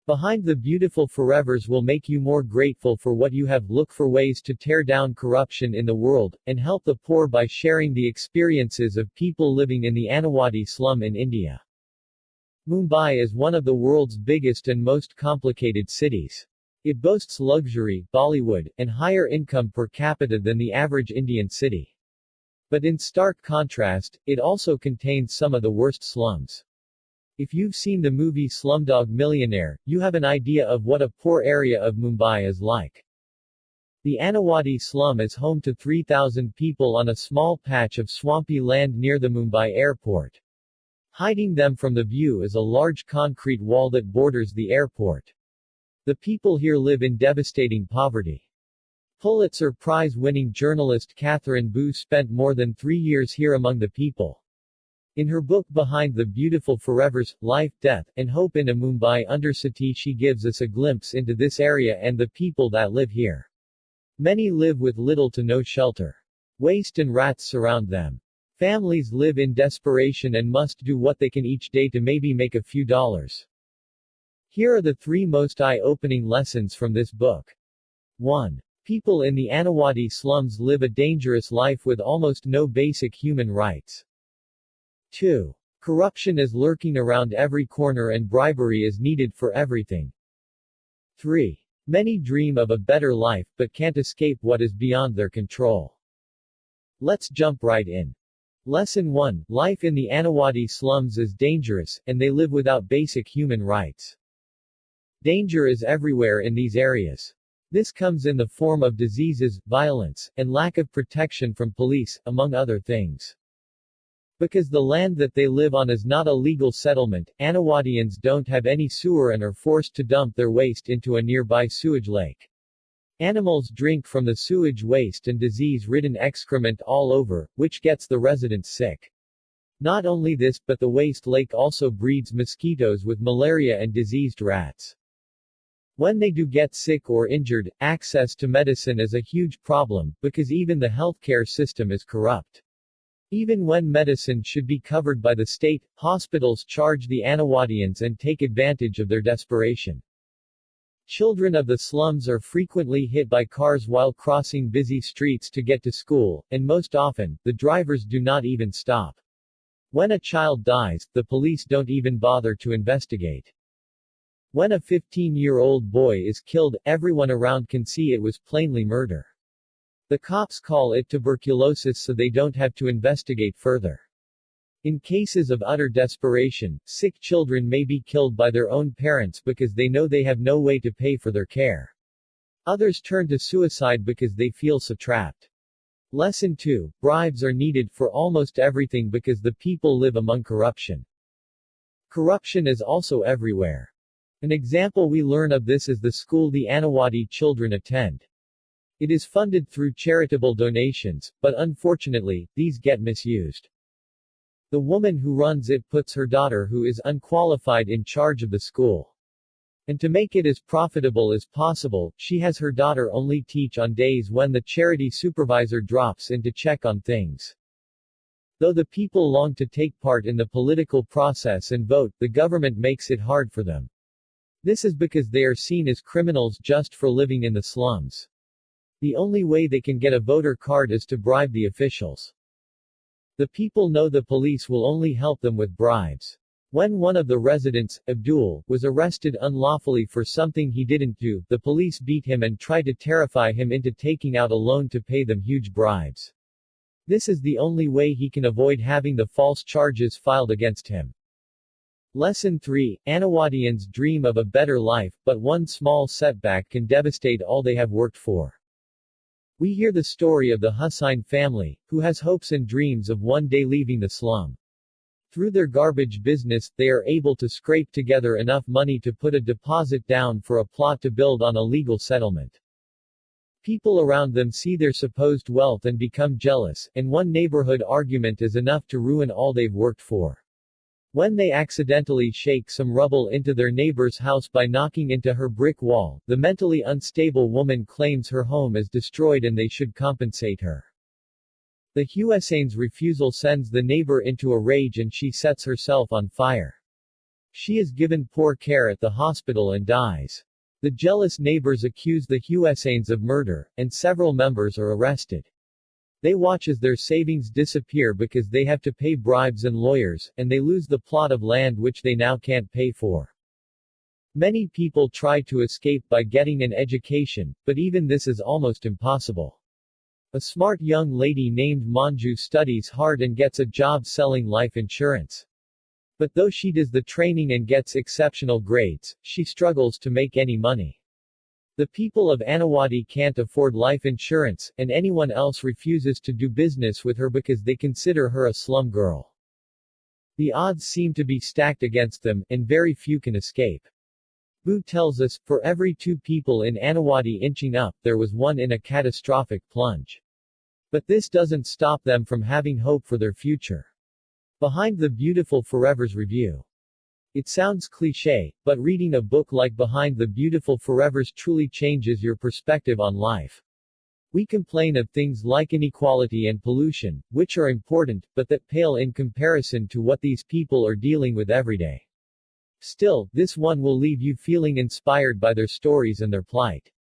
Behind the beautiful forevers will make you more grateful for what you have. Look for ways to tear down corruption in the world, and help the poor by sharing the experiences of people living in the Annawadi slum in India. Mumbai is one of the world's biggest and most complicated cities. It boasts luxury, Bollywood, and higher income per capita than the average Indian city. But in stark contrast, it also contains some of the worst slums. If you've seen the movie Slumdog Millionaire, you have an idea of what a poor area of Mumbai is like. The Annawadi slum is home to 3,000 people on a small patch of swampy land near the Mumbai airport. Hiding them from the view is a large concrete wall that borders the airport. The people here live in devastating poverty. Pulitzer-prize winning journalist Katherine Boo spent more than 3 years here among the people. In her book Behind the Beautiful Forevers, Life, Death, and Hope in a Mumbai Undercity, she gives us a glimpse into this area and the people that live here. Many live with little to no shelter. Waste and rats surround them. Families live in desperation and must do what they can each day to maybe make a few dollars. Here are the 3 most eye-opening lessons from this book. 1. People in the Annawadi slums live a dangerous life with almost no basic human rights. 2. Corruption is lurking around every corner and bribery is needed for everything. 3. Many dream of a better life but can't escape what is beyond their control. Let's jump right in. Lesson 1. Life in the Annawadi slums is dangerous, and they live without basic human rights. Danger is everywhere in these areas. This comes in the form of diseases, violence, and lack of protection from police, among other things. Because the land that they live on is not a legal settlement, Annawadians don't have any sewer and are forced to dump their waste into a nearby sewage lake. Animals drink from the sewage waste and disease-ridden excrement all over, which gets the residents sick. Not only this, but the waste lake also breeds mosquitoes with malaria and diseased rats. When they do get sick or injured, access to medicine is a huge problem, because even the healthcare system is corrupt. Even when medicine should be covered by the state, hospitals charge the Annawadians and take advantage of their desperation. Children of the slums are frequently hit by cars while crossing busy streets to get to school, and most often, the drivers do not even stop. When a child dies, the police don't even bother to investigate. When a 15-year-old boy is killed, everyone around can see it was plainly murder. The cops call it tuberculosis so they don't have to investigate further. In cases of utter desperation, sick children may be killed by their own parents because they know they have no way to pay for their care. Others turn to suicide because they feel so trapped. Lesson 2. Bribes are needed for almost everything because the people live among corruption. Corruption is also everywhere. An example we learn of this is the school the Annawadi children attend. It is funded through charitable donations, but unfortunately, these get misused. The woman who runs it puts her daughter who is unqualified in charge of the school. And to make it as profitable as possible, she has her daughter only teach on days when the charity supervisor drops in to check on things. Though the people long to take part in the political process and vote, the government makes it hard for them. This is because they are seen as criminals just for living in the slums. The only way they can get a voter card is to bribe the officials. The people know the police will only help them with bribes. When one of the residents, Abdul, was arrested unlawfully for something he didn't do, the police beat him and tried to terrify him into taking out a loan to pay them huge bribes. This is the only way he can avoid having the false charges filed against him. Lesson 3. Annawadians dream of a better life, but one small setback can devastate all they have worked for. We hear the story of the Hussain family, who has hopes and dreams of one day leaving the slum. Through their garbage business, they are able to scrape together enough money to put a deposit down for a plot to build on a legal settlement. People around them see their supposed wealth and become jealous, and one neighborhood argument is enough to ruin all they've worked for. When they accidentally shake some rubble into their neighbor's house by knocking into her brick wall, the mentally unstable woman claims her home is destroyed and they should compensate her. The Hussein's refusal sends the neighbor into a rage and she sets herself on fire. She is given poor care at the hospital and dies. The jealous neighbors accuse the Hussein's of murder, and several members are arrested. They watch as their savings disappear because they have to pay bribes and lawyers, and they lose the plot of land which they now can't pay for. Many people try to escape by getting an education, but even this is almost impossible. A smart young lady named Manju studies hard and gets a job selling life insurance. But though she does the training and gets exceptional grades, she struggles to make any money. The people of Annawadi can't afford life insurance, and anyone else refuses to do business with her because they consider her a slum girl. The odds seem to be stacked against them, and very few can escape. Boo tells us, for every 2 people in Annawadi inching up, there was 1 in a catastrophic plunge. But this doesn't stop them from having hope for their future. Behind the Beautiful Forever's review. It sounds cliché, but reading a book like Behind the Beautiful Forever's truly changes your perspective on life. We complain of things like inequality and pollution, which are important, but that pale in comparison to what these people are dealing with every day. Still, this one will leave you feeling inspired by their stories and their plight.